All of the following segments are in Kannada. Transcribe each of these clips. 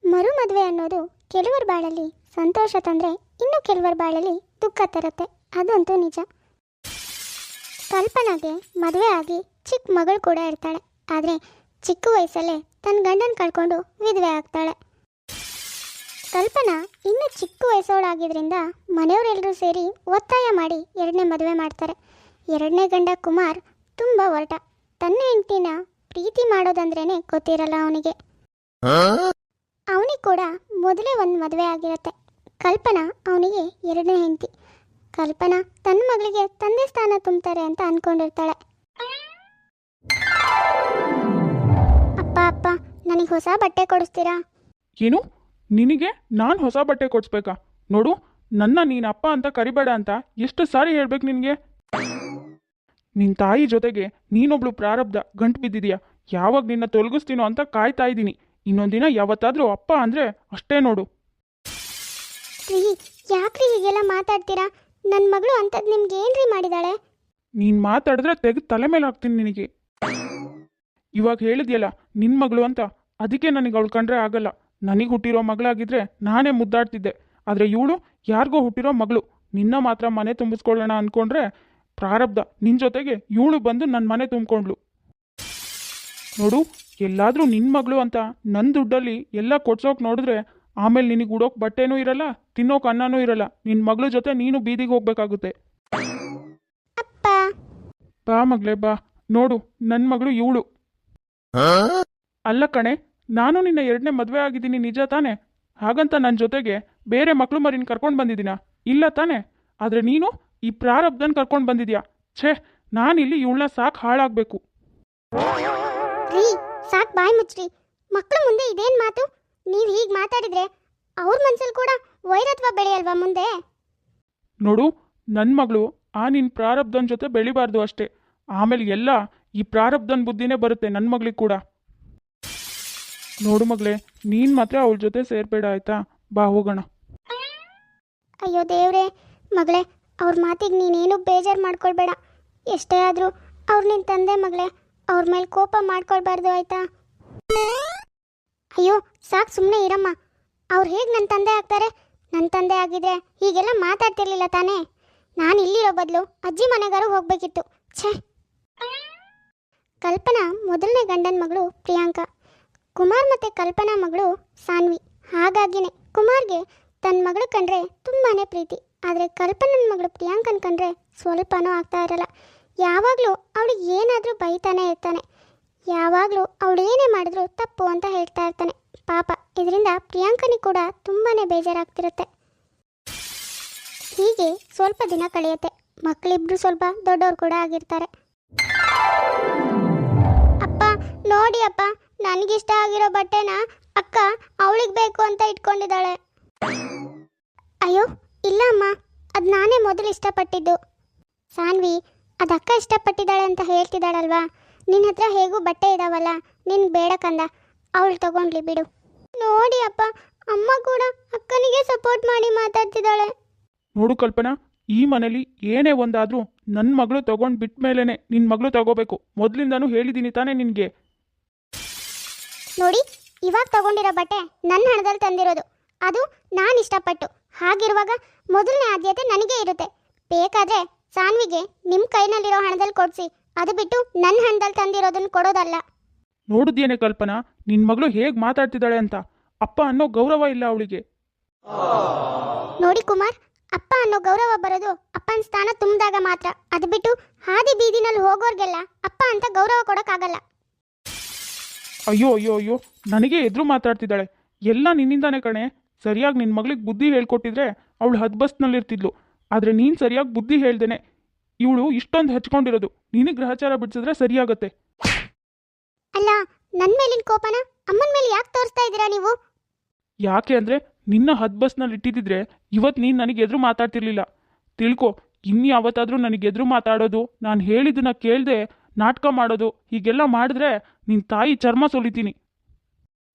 ಮರು ಮದುವೆ ಅನ್ನೋದು ಕೆಲವರ ಬಾಳಲ್ಲಿ ಸಂತೋಷ ತಂದರೆ ಇನ್ನು ಕೆಲವರ ಬಾಳಲ್ಲಿ ದುಃಖ ತರುತ್ತೆ, ಅದಂತೂ ನಿಜ. ಕಲ್ಪನಾಗೆ ಮದುವೆ ಆಗಿ ಚಿಕ್ಕ ಮಗಳು ಕೂಡ ಇರ್ತಾಳೆ. ಆದರೆ ಚಿಕ್ಕ ವಯಸ್ಸಲ್ಲೇ ತನ್ನ ಗಂಡನ ಕಳ್ಕೊಂಡು ವಿಧವೆ ಆಗ್ತಾಳೆ. ಕಲ್ಪನಾ ಇನ್ನೂ ಚಿಕ್ಕ ವಯಸ್ಸೋಳಾಗಿದ್ದರಿಂದ ಮನೆಯವರೆಲ್ಲರೂ ಸೇರಿ ಒತ್ತಾಯ ಮಾಡಿ ಎರಡನೇ ಮದುವೆ ಮಾಡ್ತಾರೆ. ಎರಡನೇ ಗಂಡ ಕುಮಾರ್ ತುಂಬ ಒರಟ. ತನ್ನ ಹೆಂಡತಿನ ಪ್ರೀತಿ ಮಾಡೋದಂದ್ರೇ ಗೊತ್ತಿರಲ್ಲ ಅವನಿಗೆ. ಅವನಿಗೆ ಕೂಡ ಮೊದಲೇ ಒಂದು ಮದುವೆ ಆಗಿರುತ್ತೆ. ಕಲ್ಪನಾ ಅವನಿಗೆ ಎರಡನೇ ಹೆಂಡತಿ. ಕಲ್ಪನಾ ತನ್ನ ಮಗಳಿಗೆ ತಂದೆ ಸ್ಥಾನ ತುಂಬ್ತಾರೆ ಅಂತ ಅನ್ಕೊಂಡಿರ್ತಾಳೆ. ಅಪ್ಪ ಅಪ್ಪ ನನಗೆ ಹೊಸ ಬಟ್ಟೆ ಕೊಡಿಸ್ತೀರಾ? ಏನು, ನಿನಗೆ ನಾನು ಹೊಸ ಬಟ್ಟೆ ಕೊಡಿಸ್ಬೇಕಾ? ನೋಡು, ನನ್ನ ನೀನು ಅಪ್ಪ ಅಂತ ಕರಿಬೇಡ ಅಂತ ಎಷ್ಟು ಸಾರಿ ಹೇಳ್ಬೇಕು ನಿನಗೆ? ನಿನ್ನ ತಾಯಿ ಜೊತೆಗೆ ನೀನೊಬ್ಳು ಪ್ರಾರಬ್ಧ ಗಂಟು ಬಿದ್ದಿದೆಯಾ. ಯಾವಾಗ ನಿನ್ನ ತೊಲಗಿಸ್ತೀನೋ ಅಂತ ಕಾಯ್ತಾ ಇದ್ದೀನಿ. ಇನ್ನೊಂದಿನ ಯಾವತ್ತಾದರೂ ಅಪ್ಪ ಅಂದರೆ ಅಷ್ಟೇ ನೋಡು. ರೀ, ಯಾಕ್ರಿ ಹೀಗೆಲ್ಲ ಮಾತಾಡ್ತೀರಾ? ನನ್ನ ಮಗಳು ಅಂಥದ್ದು ನಿಮ್ಗೆ ಏನ್ರಿ ಮಾಡಿದಾಳೆ? ನೀನು ಮಾತಾಡಿದ್ರೆ ತೆಗೆದು ತಲೆ ಮೇಲೆ ಹಾಕ್ತೀನಿ ನಿನಗೆ. ಇವಾಗ ಹೇಳಿದ್ಯಲ್ಲ ನಿನ್ನ ಮಗಳು ಅಂತ, ಅದಕ್ಕೆ ನನಗೆ ಅವಳು ಕಂಡ್ರೆ ಆಗಲ್ಲ. ನನಗೆ ಹುಟ್ಟಿರೋ ಮಗಳಾಗಿದ್ದರೆ ನಾನೇ ಮುದ್ದಾಡ್ತಿದ್ದೆ. ಆದರೆ ಇವಳು ಯಾರಿಗೋ ಹುಟ್ಟಿರೋ ಮಗಳು. ನಿನ್ನ ಮಾತ್ರ ಮನೆ ತುಂಬಿಸ್ಕೊಳ್ಳೋಣ ಅಂದ್ಕೊಂಡ್ರೆ ಪ್ರಾರಬ್ಧ ನಿನ್ನ ಜೊತೆಗೆ ಇವಳು ಬಂದು ನನ್ನ ಮನೆ ತುಂಬಿಕೊಂಡ್ಳು. ನೋಡು, ಎಲ್ಲಾದರೂ ನಿನ್ನ ಮಗಳು ಅಂತ ನನ್ನ ದುಡ್ಡಲ್ಲಿ ಎಲ್ಲ ಕೊಡ್ಸೋಕೆ ನೋಡಿದ್ರೆ ಆಮೇಲೆ ನಿನಗೆ ಉಡೋಕೆ ಬಟ್ಟೆನೂ ಇರಲ್ಲ, ತಿನ್ನೋಕೆ ಅನ್ನನೂ ಇರಲ್ಲ. ನಿನ್ನ ಮಗಳ ಜೊತೆ ನೀನು ಬೀದಿಗೆ ಹೋಗ್ಬೇಕಾಗುತ್ತೆ. ಅಪ್ಪ ಬಾ ಮಗಳೇ ಬಾ. ನೋಡು, ನನ್ನ ಮಗಳು ಇವಳು. ಅಲ್ಲ ಕಣೆ, ನಾನು ನಿನ್ನ ಎರಡನೇ ಮದುವೆ ಆಗಿದ್ದೀನಿ ನಿಜ ತಾನೆ? ಹಾಗಂತ ನನ್ನ ಜೊತೆಗೆ ಬೇರೆ ಮಕ್ಕಳು ಮರಿನ ಕರ್ಕೊಂಡು ಬಂದಿದ್ದೀನಾ? ಇಲ್ಲ ತಾನೆ? ಆದರೆ ನೀನು ಈ ಪ್ರಾರಬ್ಧನ ಕರ್ಕೊಂಡು ಬಂದಿದ್ಯಾ. ಛೇ, ನಾನಿಲ್ಲಿ ಇವಳನ್ನ ಸಾಕು ಹಾಳಾಗಬೇಕು. ರೀ, ಸಾಕು ಬಾಯ್ ಮುಚ್ಚ್ರಿ. ಮಕ್ಕಳು ಮುಂದೆ ಇದೇನು ಮಾತು? ನೀವು ಹೀಗೆ ಮಾತಾಡಿದ್ರೆ ಅವ್ರ ಮನ್ಸಲ್ಲಿ ಕೂಡ ವೈರತ್ವ ಬೆಳೆಯಲ್ವಾ ಮುಂದೆ? ನೋಡು, ನನ್ನ ಮಗಳು ಆ ನಿನ್ನ ಪ್ರಾರಬ್ಧನ ಜೊತೆ ಬೆಳಿಬಾರ್ದು ಅಷ್ಟೇ. ಆಮೇಲೆ ಎಲ್ಲ ಈ ಪ್ರಾರಬ್ಧನ ಬುದ್ಧಿನೇ ಬರುತ್ತೆ ನನ್ನ ಮಗಳಿಗೆ ಕೂಡ. ನೋಡು ಮಗಳೇ, ನೀನು ಮಾತ್ರ ಅವಳ ಜೊತೆ ಸೇರ್ಬೇಡ ಆಯ್ತಾ? ಬಾ ಹೋಗೋಣ. ಅಯ್ಯೋ ದೇವ್ರೆ, ಮಗಳೇ, ಅವ್ರ ಮಾತಿಗೆ ನೀನೇನು ಬೇಜಾರು ಮಾಡ್ಕೊಳ್ಬೇಡ. ಎಷ್ಟೇ ಆದರೂ ಅವ್ರು ನಿನ್ನ ತಂದೆ ಮಗಳೇ, ಅವ್ರ ಮೇಲೆ ಕೋಪ ಮಾಡ್ಕೊಳ್ಬಾರ್ದು ಆಯ್ತಾ? ಅಯ್ಯೋ ಸಾಕು, ಸುಮ್ಮನೆ ಇರಮ್ಮ. ಅವ್ರು ಹೇಗೆ ನನ್ನ ತಂದೆ ಆಗ್ತಾರೆ? ನನ್ನ ತಂದೆ ಆಗಿದ್ರೆ ಹೀಗೆಲ್ಲ ಮಾತಾಡ್ತಿರ್ಲಿಲ್ಲ ತಾನೇ? ನಾನು ಇಲ್ಲಿರೋ ಬದಲು ಅಜ್ಜಿ ಮನೆಗಾರು ಹೋಗಬೇಕಿತ್ತು. ಛೇ. ಕಲ್ಪನಾ ಮೊದಲನೇ ಗಂಡನ ಮಗಳು ಪ್ರಿಯಾಂಕಾ. ಕುಮಾರ್ ಮತ್ತು ಕಲ್ಪನಾ ಮಗಳು ಸಾನ್ವಿ. ಹಾಗಾಗಿನೇ ಕುಮಾರ್ಗೆ ತನ್ನ ಮಗಳು ಕಂಡ್ರೆ ತುಂಬಾ ಪ್ರೀತಿ. ಆದರೆ ಕಲ್ಪನನ ಮಗಳು ಪ್ರಿಯಾಂಕನ ಕಂಡ್ರೆ ಸ್ವಲ್ಪನೂ ಆಗ್ತಾ ಇರಲ್ಲ. ಯಾವಾಗಲೂ ಅವಳಿಗೆ ಏನಾದರೂ ಬೈತಾನೆ ಇರ್ತಾನೆ. ಯಾವಾಗಲೂ ಅವಳು ಏನೇ ಮಾಡಿದ್ರು ತಪ್ಪು ಅಂತ ಹೇಳ್ತಾ ಇರ್ತಾನೆ. ಪಾಪ, ಇದರಿಂದ ಪ್ರಿಯಾಂಕನಿಗೆ ಕೂಡ ತುಂಬಾ ಬೇಜಾರಾಗ್ತಿರುತ್ತೆ. ಹೀಗೆ ಸ್ವಲ್ಪ ದಿನ ಕಳೆಯುತ್ತೆ. ಮಕ್ಕಳಿಬ್ರು ಸ್ವಲ್ಪ ದೊಡ್ಡವ್ರು ಕೂಡ ಆಗಿರ್ತಾರೆ. ಅಪ್ಪ ನೋಡಿ ಅಪ್ಪ, ನನಗಿಷ್ಟ ಆಗಿರೋ ಬಟ್ಟೆನ ಅಕ್ಕ ಅವಳಿಗೆ ಬೇಕು ಅಂತ ಇಟ್ಕೊಂಡಿದ್ದಾಳೆ. ಅಯ್ಯೋ ಇಲ್ಲ ಅಮ್ಮ, ಅದು ನಾನೇ ಮೊದಲು ಇಷ್ಟಪಟ್ಟಿದ್ದು. ಸಾನ್ವಿ, ಅದು ಅಕ್ಕ ಇಷ್ಟಪಟ್ಟಿದ್ದಾಳೆ ಅಂತ ಹೇಳ್ತಿದ್ದಾಳಲ್ವಾ? ನಿನ್ನ ಹತ್ರ ಹೇಗೂ ಬಟ್ಟೆ ಇದಾವಲ್ಲ, ನಿನ್ಗೆ ಬೇಡ ಕಂದ, ಅವಳು ತಗೊಂಡ್ಲಿ ಬಿಡು. ನೋಡಿ ಅಪ್ಪ, ಅಮ್ಮ ಕೂಡ ಅಕ್ಕನಿಗೆ ಸಪೋರ್ಟ್ ಮಾಡಿ ಮಾತಾಡ್ತಿದ್ದಾಳೆ. ನೋಡು ಕಲ್ಪನಾ, ಈ ಮನೇಲಿ ಏನೇ ಒಂದಾದರೂ ನನ್ನ ಮಗಳು ತಗೊಂಡು ಬಿಟ್ಟ ಮೇಲೇ ನಿನ್ನ ಮಗಳು ತಗೋಬೇಕು. ಮೊದಲಿಂದನೂ ಹೇಳಿದ್ದೀನಿ ತಾನೇ ನಿನಗೆ? ನೋಡಿ, ಇವಾಗ ತಗೊಂಡಿರೋ ಬಟ್ಟೆ ನನ್ನ ಹಣದಲ್ಲಿ ತಂದಿರೋದು, ಅದು ನಾನು ಇಷ್ಟಪಟ್ಟು. ಹಾಗಿರುವಾಗ ಮೊದಲನೇ ಆದ್ಯತೆ ನನಗೇ ಇರುತ್ತೆ. ಬೇಕಾದರೆ ಸಾನ್ವಿಗೆ ನಿಮ್ಮ ಕೈನಲ್ಲಿರೋ ಹಣದಲ್ಲಿ ಕೊಡಿಸಿ, ಅದು ಬಿಟ್ಟು ನನ್ನ ಹಣದಲ್ಲಿ ತಂದಿರೋದನ್ನು ಕೊಡೋದಲ್ಲ. ನೋಡಿದ್ಯೇನೆ ಕಲ್ಪನಾ, ನಿನ್ನ ಮಗಳು ಹೇಗೆ ಮಾತಾಡ್ತಿದ್ದಾಳೆ ಅಂತ? ಅಪ್ಪ ಅನ್ನೋ ಗೌರವ ಇಲ್ಲ ಅವಳಿಗೆ. ನೋಡಿ ಕುಮಾರ್, ಅಪ್ಪ ಅನ್ನೋ ಗೌರವ ಬರೋದು ಅಪ್ಪನ ಸ್ಥಾನ ತುಂಬಿದಾಗ ಮಾತ್ರ. ಅದು ಬಿಟ್ಟು ಹಾದಿ ಬೀದಿನಲ್ಲಿ ಹೋಗೋರ್ಗೆಲ್ಲ ಅಪ್ಪ ಅಂತ ಗೌರವ ಕೊಡೋಕ್ಕಾಗಲ್ಲ. ಅಯ್ಯೋ ಅಯ್ಯೋ ಅಯ್ಯೋ, ನನಗೆ ಎದುರು ಮಾತಾಡ್ತಿದ್ದಾಳೆ. ಎಲ್ಲ ನಿನ್ನಿಂದಾನೆ ಕಣೆ. ಸರಿಯಾಗಿ ನಿನ್ನ ಮಗಳಿಗೆ ಬುದ್ಧಿ ಹೇಳ್ಕೊಟ್ಟಿದ್ರೆ ಅವಳು ಹದ್ಬಸ್ನಲ್ಲಿರ್ತಿದ್ಲು. ಆದರೆ ನೀನು ಸರಿಯಾಗಿ ಬುದ್ಧಿ ಹೇಳ್ದೇನೆ ಇವಳು ಇಷ್ಟೊಂದು ಹಚ್ಕೊಂಡಿರೋದು. ನಿನಗೆ ಗ್ರಹಚಾರ ಬಿಡಿಸಿದ್ರೆ ಸರಿಯಾಗತ್ತೆ. ಅಲ್ಲ, ನನ್ನ ಮೇಲಿನ ಕೋಪನ ಅಮ್ಮನ ಮೇಲೆ ಯಾಕೆ ತೋರಿಸ್ತಾ ಇದ್ದೀರಾ ನೀವು? ಯಾಕೆ ಅಂದರೆ ನಿನ್ನ ಹದ್ಬಸ್ನಲ್ಲಿ ಇಟ್ಟಿದ್ದಿದ್ರೆ ಇವತ್ತು ನೀನು ನನಗೆ ಎದುರು ಮಾತಾಡ್ತಿರ್ಲಿಲ್ಲ. ತಿಳ್ಕೊ, ಇನ್ಯಾವತ್ತಾದರೂ ನನಗೆ ಎದುರು ಮಾತಾಡೋದು, ನಾನು ಹೇಳಿದ್ದನ್ನ ಕೇಳದೆ ನಾಟಕ ಮಾಡೋದು, ಹೀಗೆಲ್ಲ ಮಾಡಿದ್ರೆ ನಿನ್ನ ತಾಯಿ ಚರ್ಮ ಸೊಲಿತೀನಿ.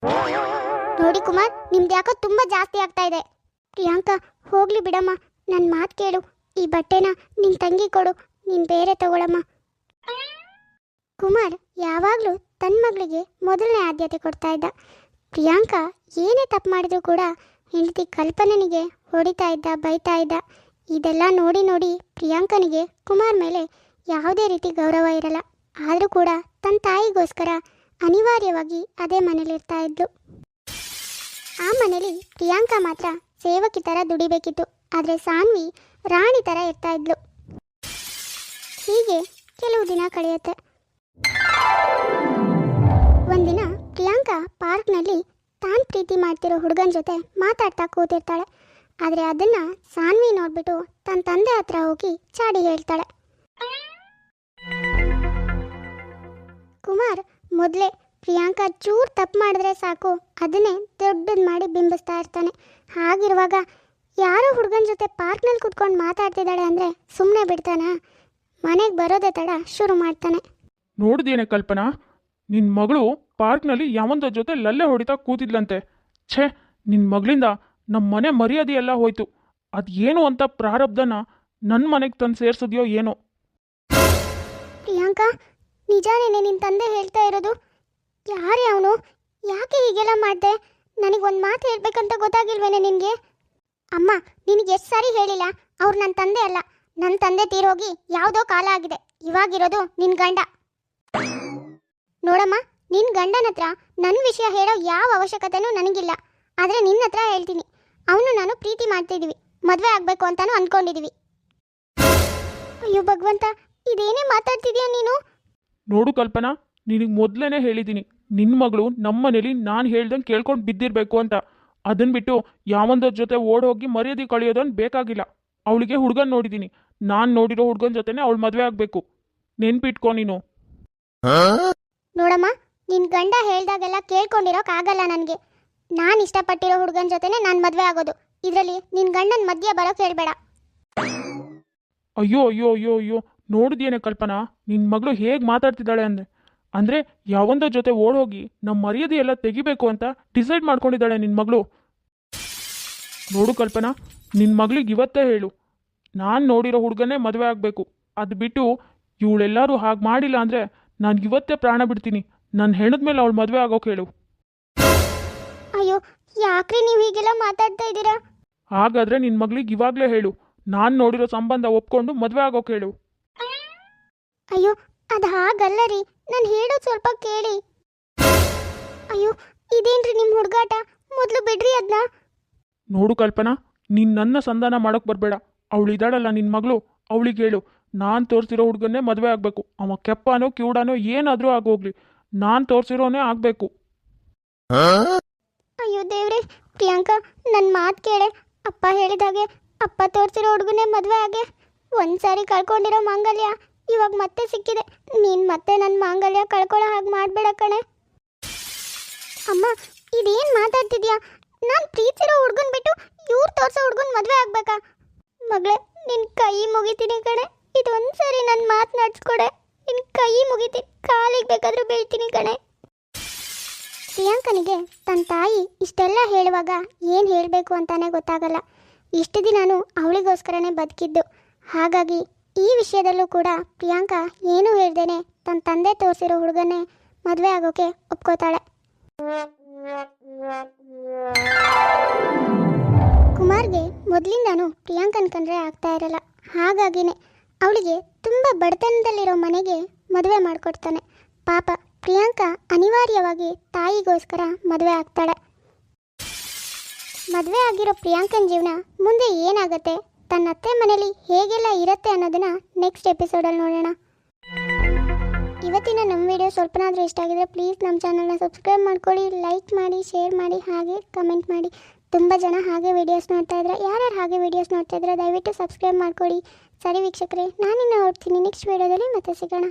ನೋಡಿ ಕುಮಾರ್, ನಿಮ್ದು ಯಾಕೋ ತುಂಬ ಜಾಸ್ತಿ ಆಗ್ತಾ ಇದೆ. ಪ್ರಿಯಾಂಕಾ, ಹೋಗ್ಲಿ ಬಿಡಮ್ಮ, ನನ್ನ ಮಾತು ಕೇಳು. ಈ ಬಟ್ಟೆನ ನಿನ್ನ ತಂಗಿ ಕೊಡು, ನೀನು ಬೇರೆ ತಗೊಳಮ್ಮ. ಕುಮಾರ್ ಯಾವಾಗಲೂ ತನ್ನ ಮಗಳಿಗೆ ಮೊದಲನೇ ಆದ್ಯತೆ ಕೊಡ್ತಾ ಇದ್ದ. ಪ್ರಿಯಾಂಕಾ ಏನೇ ತಪ್ಪು ಮಾಡಿದ್ರು ಕೂಡ ಹೆಂಡತಿ ಕಲ್ಪನೆನಿಗೆ ಹೊಡಿತಾ ಇದ್ದ, ಬೈತಾ ಇದ್ದ. ಇದೆಲ್ಲ ನೋಡಿ ನೋಡಿ ಪ್ರಿಯಾಂಕನಿಗೆ ಕುಮಾರ್ ಮೇಲೆ ಯಾವುದೇ ರೀತಿ ಗೌರವ ಇರಲ್ಲ. ಆದರೂ ಕೂಡ ತನ್ನ ತಾಯಿಗೋಸ್ಕರ ಅನಿವಾರ್ಯವಾಗಿ ಅದೇ ಮನೇಲಿರ್ತಾ ಇದ್ಲು. ಆ ಮನೇಲಿ ಪ್ರಿಯಾಂಕಾ ಮಾತ್ರ ಸೇವಕಿ ಥರ ದುಡಿಬೇಕಿತ್ತು, ಆದರೆ ಸಾನ್ವಿ ರಾಣಿ ಥರ ಇರ್ತಾ ಇದ್ಲು. ಹೀಗೆ ಕೆಲವು ದಿನ ಕಳೆಯುತ್ತೆ. ಒಂದಿನ ಪ್ರಿಯಾಂಕಾ ಪಾರ್ಕ್ನಲ್ಲಿ ತಾನು ಪ್ರೀತಿ ಮಾಡ್ತಿರೋ ಹುಡುಗನ ಜೊತೆ ಮಾತಾಡ್ತಾ ಕೂತಿರ್ತಾಳೆ. ಆದರೆ ಅದನ್ನ ಸಾನ್ವಿ ನೋಡ್ಬಿಟ್ಟು ತನ್ನ ತಂದೆ ಹತ್ರ ಹೋಗಿ ಚಾಡಿ ಹೇಳ್ತಾಳೆ. ಕುಮಾರ್ ಮೊದಲೇ ಪ್ರಿಯಾಂಕಾ ಚೂರು ತಪ್ಪು ಮಾಡಿದ್ರೆ ಸಾಕು ಅದನ್ನೇ ದೊಡ್ಡದು ಮಾಡಿ ಬಿಂಬಿಸ್ತಾ ಇರ್ತಾನೆ. ಹಾಗಿರುವಾಗ ಯಾರೋ ಹುಡುಗನ ಜೊತೆ ಪಾರ್ಕ್ನಲ್ಲಿ ಕುತ್ಕೊಂಡು ಮಾತಾಡ್ತಿದ್ದಾಳೆ ಅಂದರೆ ಸುಮ್ಮನೆ ಬಿಡ್ತಾನ? ಮನೆಗೆ ಬರೋದೇ ತಡ ಶುರು ಮಾಡ್ತಾನೆ. ನೋಡಿದೇನೆ ಕಲ್ಪನಾ, ನಿನ್ನ ಮಗಳು ಪಾರ್ಕ್ನಲ್ಲಿ ಯಾವಂದ ಜೊತೆ ಲಲ್ಲೆ ಹೊಡಿತಾ ಕೂತಿದ್ಲಂತೆ. ಛೇ, ನಿನ್ನ ಮಗಳಿಂದ ನಮ್ಮ ಮನೆ ಮರ್ಯಾದೆ ಎಲ್ಲ ಹೋಯ್ತು. ಅದೇನು ಅಂತ ಪ್ರಾರಬ್ಧನ ನನ್ನ ಮನೆಗೆ ತಂದು ಸೇರಿಸಿದ್ಯೋ ಏನೋ. ಪ್ರಿಯಾಂಕಾ, ನಿಜಾನೇನೆ ನಿನ್ನ ತಂದೆ ಹೇಳ್ತಾ ಇರೋದು? ಯಾರೇ ಅವನು? ಯಾಕೆ ಹೀಗೆಲ್ಲ ಮಾಡಿದೆ? ನನಗೊಂದು ಮಾತು ಹೇಳ್ಬೇಕಂತ ಗೊತ್ತಾಗಿಲ್ವೇನೆ ನಿನಗೆ? ಅಮ್ಮ, ನಿನಗೆ ಎಷ್ಟು ಸಾರಿ ಹೇಳಿಲ್ಲ, ಅವ್ರು ನನ್ನ ತಂದೆ ಅಲ್ಲ. ನನ್ನ ತಂದೆ ತೀರೋಗಿ ಯಾವುದೋ ಕಾಲ ಆಗಿದೆ. ಇವಾಗಿರೋದು ನಿನ್ನ ಗಂಡ. ನೋಡಮ್ಮ, ನಿನ್ನ ಗಂಡನ ಹತ್ರ ನನ್ನ ವಿಷಯ ಹೇಳೋ ಯಾವ ಅವಶ್ಯಕತೆನೂ ನನಗಿಲ್ಲ. ಆದರೆ ನಿನ್ನ ಹತ್ರ ಹೇಳ್ತೀನಿ, ಅವನು ನಾನು ಪ್ರೀತಿ ಮಾಡ್ತಿದ್ದೀವಿ, ಮದುವೆ ಆಗಬೇಕು ಅಂತಾನು ಅಂದ್ಕೊಂಡಿದ್ದೀವಿ. ಅಯ್ಯೋ ಭಗವಂತ, ಇದೇನೇ ಮಾತಾಡ್ತಿದ್ಯಾ ನೀನು? ನೋಡು ಕಲ್ಪನಾ, ನಿನಗೆ ಮೊದಲೇ ಹೇಳಿದ್ದೀನಿ, ನಿನ್ನ ಮಗಳು ನಮ್ಮ ಮನೇಲಿ ನಾನು ಹೇಳ್ದಂಗೆ ಕೇಳ್ಕೊಂಡು ಬಿದ್ದಿರಬೇಕು ಅಂತ. ಅದನ್ನು ಬಿಟ್ಟು ಯಾವಂದರ ಜೊತೆ ಓಡೋಗಿ ಮರ್ಯಾದೆ ಕಳೆಯೋದನ್ನು ಬೇಕಾಗಿಲ್ಲ. ಅವಳಿಗೆ ಹುಡುಗನ ನೋಡಿದ್ದೀನಿ, ನಾನು ನೋಡಿರೋ ಹುಡುಗನ ಜೊತೆನೇ ಅವಳು ಮದುವೆ ಆಗಬೇಕು. ನೆನ್ಪಿಟ್ಕೊ ನೀನು. ನೋಡಮ್ಮ, ನಿನ್ನ ಗಂಡ ಹೇಳ್ದಾಗೆಲ್ಲ ಕೇಳ್ಕೊಂಡಿರೋಕ್ಕಾಗಲ್ಲ ನನಗೆ. ನಾನು ಇಷ್ಟಪಟ್ಟಿರೋ ಹುಡುಗನ ಜೊತೆನೇ ನಾನು ಮದುವೆ ಆಗೋದು. ಇದರಲ್ಲಿ ನಿನ್ನ ಗಂಡನ ಮಧ್ಯೆ ಬರೋಕ್ಕೆ ಹೇಳ್ಬೇಡ. ಅಯ್ಯೋ ಅಯ್ಯೋ ಅಯ್ಯೋ ಅಯ್ಯೋ, ನೋಡಿದ್ಯೇನೆ ಕಲ್ಪನಾ, ನಿನ್ನ ಮಗಳು ಹೇಗೆ ಮಾತಾಡ್ತಿದ್ದಾಳೆ ಅಂದರೆ ಯಾವಂದರ ಜೊತೆ ಓಡೋಗಿ ನಮ್ಮ ಮರ್ಯಾದೆ ಎಲ್ಲ ತೆಗಿಬೇಕು ಅಂತ ಡಿಸೈಡ್ ಮಾಡ್ಕೊಂಡಿದ್ದಾಳೆ ನಿನ್ನ ಮಗಳು. ನೋಡು ಕಲ್ಪನಾ, ನಿನ್ನ ಮಗಳಿಗೆ ಇವತ್ತೇ ಹೇಳು, ನಾನು ನೋಡಿರೋ ಹುಡುಗನೇ ಮದುವೆ ಆಗಬೇಕು. ಅದು ಬಿಟ್ಟು ಇವಳೆಲ್ಲರೂ ಹಾಗೆ ಮಾಡಿಲ್ಲ ಅಂದರೆ ನಾನು ಇವತ್ತೇ ಪ್ರಾಣ ಬಿಡ್ತೀನಿ. ನನ್ನ ಹೆಣದ ಮೇಲೆ ಅವಳು ಮದುವೆ ಆಗೋಕೆ ಹೇಳು. ಅಯ್ಯೋ, ಯಾಕ್ರಿ ನೀವು ಹೀಗೆಲ್ಲ ಮಾತಾಡ್ತಾ ಇದ್ದೀರಾ? ಹಾಗಾದರೆ ನಿನ್ನ ಮಗಳಿಗೆ ಇವಾಗಲೇ ಹೇಳು, ನಾನು ನೋಡಿರೋ ಸಂಬಂಧ ಒಪ್ಕೊಂಡು ಮದುವೆ ಆಗೋಕೆ ಹೇಳು. ಅಯ್ಯೋ, ಅದು ಹಾಗಲ್ಲ ರೀ, ನಾನು ಹೇಳೋದು ಸ್ವಲ್ಪ ಕೇಳಿ. ಅಯ್ಯೋ, ಇದೇನ್ರಿ ನಿಮ್ಮ ಹುಡುಗಾಟ? ಮೊದಲು ಬಿಡ್ರಿ ಅದನ್ನ. ನೋಡು ಕಲ್ಪನಾ, ನೀನು ನನ್ನ ಸಂಧಾನ ಮಾಡೋಕ್ಕೆ ಬರಬೇಡ. ಅವಳು ಇದ್ದಾಳಲ್ಲ ನಿನ್ನ ಮಗಳು, ಅವಳಿಗೆ ಹೇಳು, ನಾನು ತೋರಿಸಿರೋ ಹುಡುಗನ್ನೇ ಮದುವೆ ಆಗಬೇಕು. ಅವ ಕೆಪ್ಪನೋ ಕಿವುಡನೋ ಏನಾದರೂ ಆಗೋಗ್ಲಿ, ನಾನು ತೋರಿಸಿರೋನೇ ಆಗಬೇಕು. ಅಯ್ಯೋ ದೇವ್ರೆ, ಪ್ರಿಯಾಂಕಾ ನನ್ನ ಮಾತು ಕೇಳೆ. ಅಪ್ಪ ಹೇಳಿದಾಗೆ ಅಪ್ಪ ತೋರಿಸಿರೋ ಹುಡುಗನೇ ಮದುವೆ ಆಗೆ. ಒಂದ್ಸಾರಿ ಕಳ್ಕೊಂಡಿರೋ ಮಾಂಗಲ್ಯ ಇವಾಗ ಮತ್ತೆ ಸಿಕ್ಕಿದೆ. ನೀನು ಮತ್ತೆ ನನ್ನ ಮಾಂಗಲ್ಯ ಕಳ್ಕೊಳ್ಳೋ ಹಾಗೆ ಮಾಡಬೇಡ ಕಣೆ. ಅಮ್ಮ, ಇದೇನು ಮಾತಾಡ್ತಿದ್ಯಾ? ನಾನು ಪ್ರೀತಿಸಿರೋ ಹುಡುಗನ್ ಬಿಟ್ಟು ಇವ್ರು ತೋರಿಸೋ ಹುಡುಗನ್ ಮದುವೆ ಆಗ್ಬೇಕಾ? ಮಗಳೇ, ನಿನ್ನ ಕೈ ಮುಗಿತೀನಿ ಕಣೆ. ಇದೊಂದು ಸರಿ ನನ್ನ ಮಾತು ನಡ್ಸ್ಕೊಡೆ. ನಿನ್ನ ಕೈ ಮುಗಿತೀನಿ, ಕಾಲಿಗೆ ಬೇಕಾದರೂ ಬೀಳ್ತೀನಿ ಕಣೆ. ಪ್ರಿಯಾಂಕನಿಗೆ ತನ್ನ ತಾಯಿ ಇಷ್ಟೆಲ್ಲ ಹೇಳುವಾಗ ಏನು ಹೇಳಬೇಕು ಅಂತಾನೆ ಗೊತ್ತಾಗಲ್ಲ. ಇಷ್ಟು ದಿನಾನು ಅವಳಿಗೋಸ್ಕರನೇ ಬದುಕಿದ್ದು. ಹಾಗಾಗಿ ಈ ವಿಷಯದಲ್ಲೂ ಕೂಡ ಪ್ರಿಯಾಂಕಾ ಏನೂ ಹೇಳ್ದೇನೆ ತನ್ನ ತಂದೆ ತೋರಿಸಿರೋ ಹುಡುಗನೇ ಮದುವೆ ಆಗೋಕೆ ಒಪ್ಕೋತಾಳೆ. ಕುಮಾರ್ಗೆ ಮೊದಲಿಂದಾನು ಪ್ರಿಯಾಂಕನ ಕಂಡ್ರೆ ಆಗ್ತಾ ಇರಲ್ಲ. ಹಾಗಾಗಿನೇ ಅವಳಿಗೆ ತುಂಬ ಬಡತನದಲ್ಲಿರೋ ಮನೆಗೆ ಮದುವೆ ಮಾಡಿಕೊಡ್ತಾನೆ. ಪಾಪ ಪ್ರಿಯಾಂಕಾ ಅನಿವಾರ್ಯವಾಗಿ ತಾಯಿಗೋಸ್ಕರ ಮದುವೆ ಆಗ್ತಾಳೆ. ಮದುವೆ ಆಗಿರೋ ಪ್ರಿಯಾಂಕನ ಜೀವನ ಮುಂದೆ ಏನಾಗುತ್ತೆ, ತನ್ನ ಅತ್ತೆ ಮನೇಲಿ ಹೇಗೆಲ್ಲ ಇರುತ್ತೆ ಅನ್ನೋದನ್ನ ನೆಕ್ಸ್ಟ್ ಎಪಿಸೋಡಲ್ಲಿ ನೋಡೋಣ. ಇವತ್ತಿನ ನಮ್ಮ ವಿಡಿಯೋ ಸ್ವಲ್ಪನಾದರೂ ಇಷ್ಟ ಆಗಿದ್ರೆ ಪ್ಲೀಸ್ ನಮ್ಮ ಚಾನಲ್ನ ಸಬ್ಸ್ಕ್ರೈಬ್ ಮಾಡ್ಕೊಳ್ಳಿ, ಲೈಕ್ ಮಾಡಿ, ಶೇರ್ ಮಾಡಿ, ಹಾಗೆ ಕಮೆಂಟ್ ಮಾಡಿ. ತುಂಬ ಜನ ಹಾಗೆ ವೀಡಿಯೋಸ್ ನೋಡ್ತಾ ಇದ್ರೆ, ಯಾರ್ಯಾರು ಹಾಗೆ ವೀಡಿಯೋಸ್ ನೋಡ್ತಾ ಇದ್ರೆ ದಯವಿಟ್ಟು ಸಬ್ಸ್ಕ್ರೈಬ್ ಮಾಡ್ಕೊಳ್ಳಿ. ಸರಿ ವೀಕ್ಷಕರೇ, ನಾನಿನ್ನು ನೋಡ್ತೀನಿ ನೆಕ್ಸ್ಟ್ ವಿಡಿಯೋದಲ್ಲಿ ಮತ್ತೆ ಸಿಗೋಣ.